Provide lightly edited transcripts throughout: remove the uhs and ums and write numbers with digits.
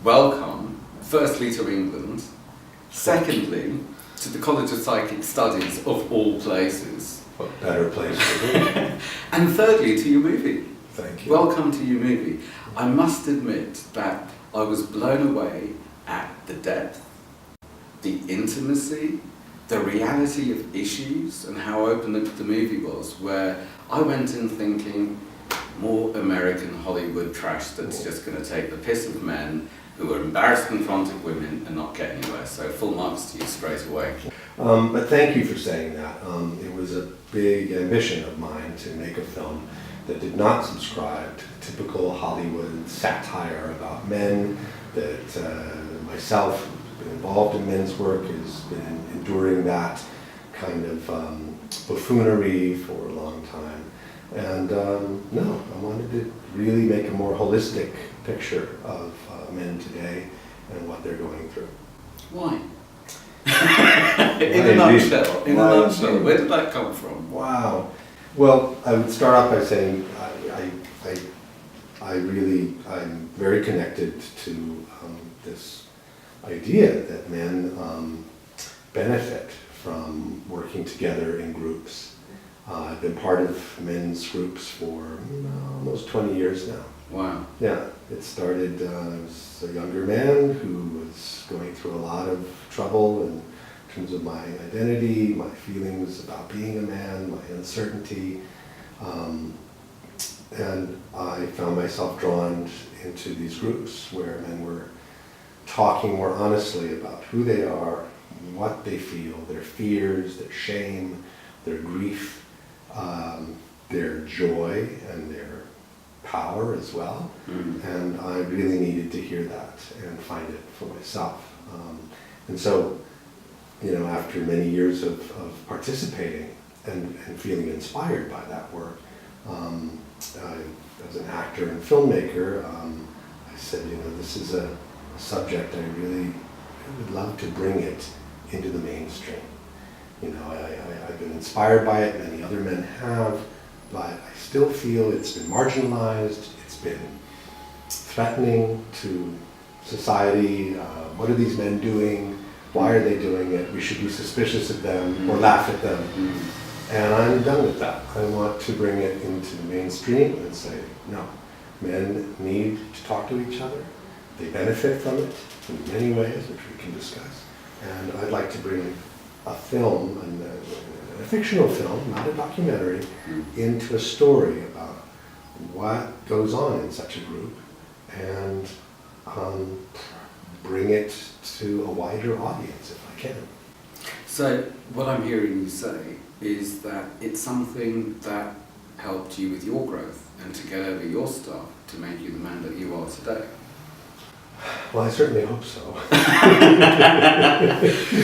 welcome, firstly to England, secondly to the College of Psychic Studies of all places. What better place to be? And thirdly to your movie. Thank you. Welcome to your movie. I must admit that I was blown away at the depth, the intimacy, the reality of issues, and how open the movie was, where I went in thinking, more American Hollywood trash that's just going to take the piss of men who are embarrassed in front of women and not get anywhere. So full marks to you straight away. But thank you for saying that. It was a big ambition of mine to make a film that did not subscribe to the typical Hollywood satire about men, that myself, who's been involved in men's work, has been enduring that kind of buffoonery for a long time. And no, I wanted to really make a more holistic picture of men today and what they're going through. Why? In a nutshell, where did that come from? Wow. Well, I would start off by saying I'm very connected to this idea that men benefit from working together in groups. I've been part of men's groups for almost 20 years now. Wow. Yeah, it started, I was a younger man who was going through a lot of trouble in terms of my identity, my feelings about being a man, my uncertainty. And I found myself drawn into these groups where men were talking more honestly about who they are, what they feel, their fears, their shame, their grief, their joy and their power as well. Mm-hmm. And I really needed to hear that and find it for myself. And so, you know, after many years of participating and feeling inspired by that work, as an actor and filmmaker, I said, you know, this is a subject I would love to bring it into the mainstream. You know, I've been inspired by it, many other men have, but I still feel it's been marginalized, it's been threatening to society. What are these men doing? Why are they doing it? We should be suspicious of them or laugh at them. And I'm done with that. I want to bring it into the mainstream and say, no, men need to talk to each other. They benefit from it in many ways, which we can discuss. And I'd like to bring a film, a fictional film, not a documentary, into a story about what goes on in such a group and bring it to a wider audience if I can. So what I'm hearing you say is that it's something that helped you with your growth and to get over your stuff to make you the man that you are today. Well, I certainly hope so.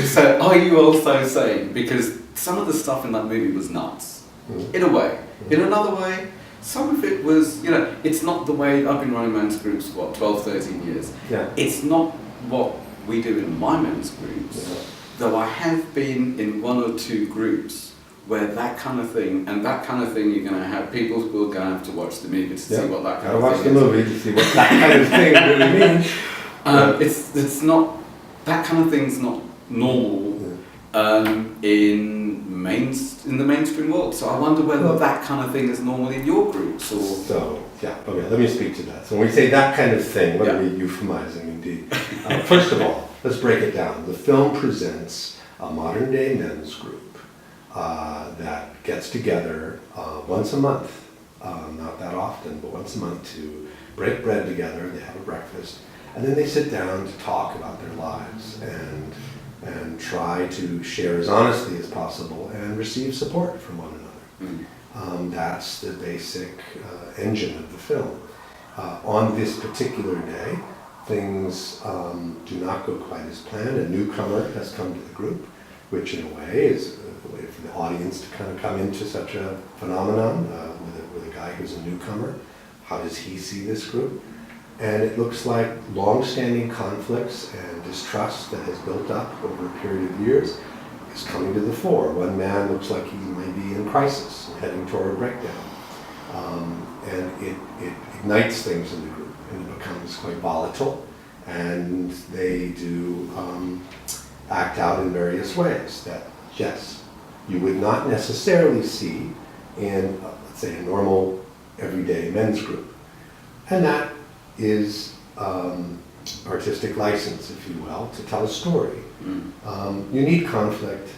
So are you also saying, because some of the stuff in that movie was nuts, in a way. In another way, some of it was, you know, it's not the way I've been running men's groups for, 12, 13 years. Yeah. It's not what we do in my men's groups, though I have been in one or two groups where that kind of thing, and that kind of thing you're going to have, people will go and have to watch the movie to see what that kind of thing is. Watch the movie to see what that kind of thing really means. It's not, that kind of thing's not normal in the mainstream world. So I wonder whether that kind of thing is normal in your groups or... So, yeah, okay, let me speak to that. So when we say that kind of thing, what are we euphemizing indeed? First of all, let's break it down. The film presents a modern day men's group that gets together once a month, not that often, but once a month to break bread together. They have a breakfast, and then they sit down to talk about their lives and try to share as honestly as possible and receive support from one another. That's the basic engine of the film. On this particular day, things do not go quite as planned. A newcomer has come to the group, which in a way is a way for the audience to kind of come into such a phenomenon with a guy who's a newcomer. How does he see this group? And it looks like long-standing conflicts and distrust that has built up over a period of years is coming to the fore. One man looks like he might be in crisis, heading toward a breakdown. And it ignites things in the group, and it becomes quite volatile. and they do act out in various ways that, yes, you would not necessarily see in, let's say, a normal, everyday men's group. And that is artistic license, if you will, to tell a story. You need conflict.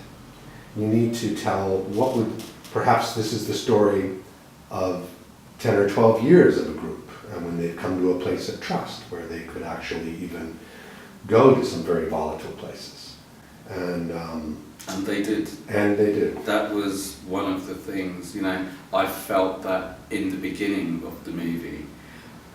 You need to tell what would, perhaps this is the story of 10 or 12 years of a group, and when they've come to a place of trust where they could actually even go to some very volatile places. And they did. And they did. That was one of the things, you know, I felt that in the beginning of the movie,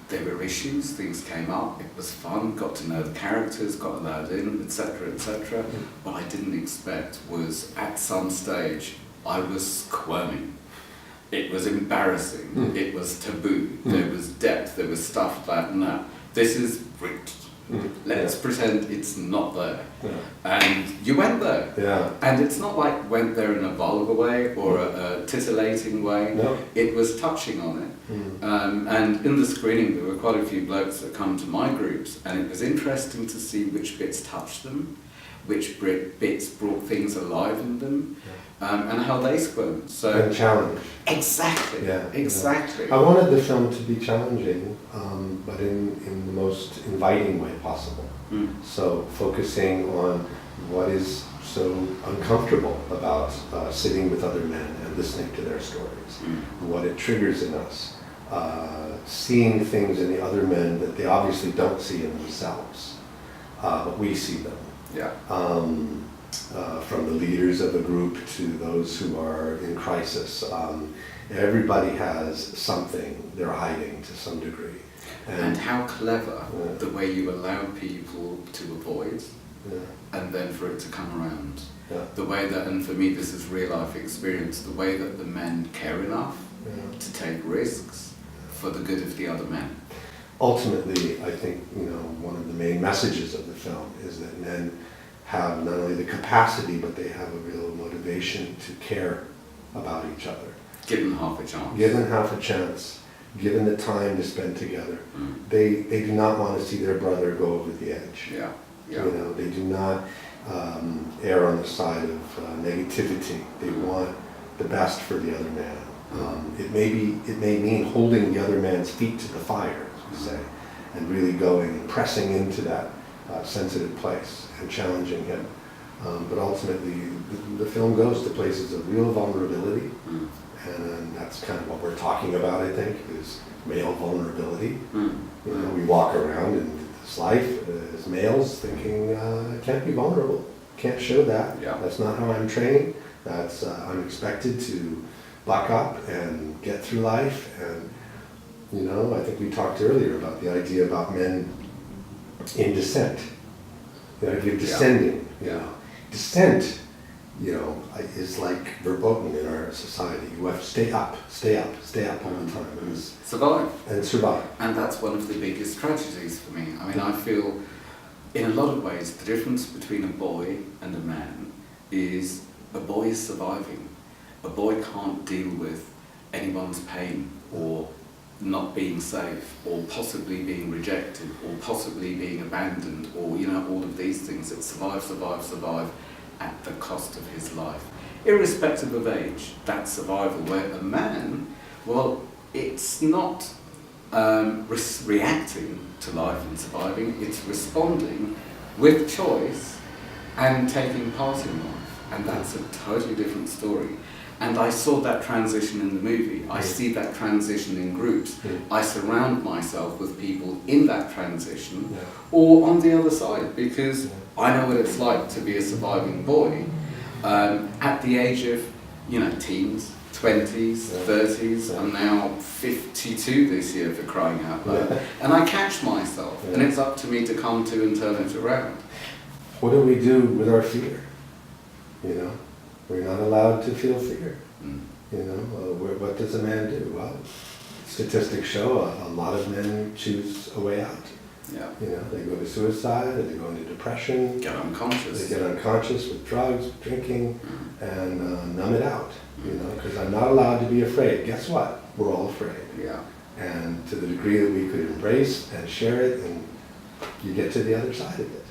there were issues, things came up, it was fun, got to know the characters, got allowed in, etc., etc. What I didn't expect was, at some stage, I was squirming. It was embarrassing, it was taboo, there was depth, there was stuff that, no, this is let's pretend it's not there. And you went there. And it's not like went there in a vulgar way or a titillating way. It was touching on it. And in the screening there were quite a few blokes that come to my groups, and it was interesting to see which bits touched them, which bits brought things alive in them, and how they squirmed. So, and challenge. Exactly. Exactly. I wanted the film to be challenging, but in the most inviting way possible. So focusing on what is so uncomfortable about sitting with other men and listening to their stories, what it triggers in us, seeing things in the other men that they obviously don't see in themselves, but we see them. From the leaders of the group to those who are in crisis. Everybody has something they're hiding to some degree. And how clever the way you allow people to avoid and then for it to come around. The way that, and for me this is real life experience, the way that the men care enough to take risks for the good of the other men. Ultimately, I think, you know, one of the main messages of the film is that men have not only the capacity, but they have a real motivation to care about each other. Given half a chance. Given half a chance, given the time to spend together. They do not want to see their brother go over the edge. You know, they do not err on the side of negativity. They want the best for the other man. It may mean holding the other man's feet to the fire, as we say, and really going and pressing into that sensitive place and challenging him. But ultimately, the film goes to places of real vulnerability, and that's kind of what we're talking about, I think, is male vulnerability. You know, we walk around in this life as males thinking, I can't be vulnerable, can't show that. That's not how I'm trained. That's I'm expected to buck up and get through life. And you know, I think we talked earlier about the idea about men in descent, the idea of descending. You know, descent, you know, is like verboten in our society. You have to stay up all the time, and survive. And that's one of the biggest tragedies for me. I mean, I feel, in a lot of ways, the difference between a boy and a man is a boy is surviving. A boy can't deal with anyone's pain or not being safe, or possibly being rejected, or possibly being abandoned, or, you know, all of these things. It's survive at the cost of his life. Irrespective of age, that's survival. Where a man, well, it's not reacting to life and surviving, it's responding with choice and taking part in life. And that's a totally different story. And I saw that transition in the movie. I see that transition in groups. I surround myself with people in that transition or on the other side, because I know what it's like to be a surviving boy at the age of, you know, teens, 20s, 30s. I'm now 52 this year, for crying out loud. And I catch myself, and it's up to me to come to and turn it around. What do we do with our fear? You know? We're not allowed to feel fear. You know, what does a man do? Well, statistics show a lot of men choose a way out. You know, they go to suicide, or they go into depression. Get unconscious. They get unconscious with drugs, with drinking, and numb it out. You know, because I'm not allowed to be afraid. Guess what? We're all afraid. And to the degree that we could embrace and share it and you get to the other side of it.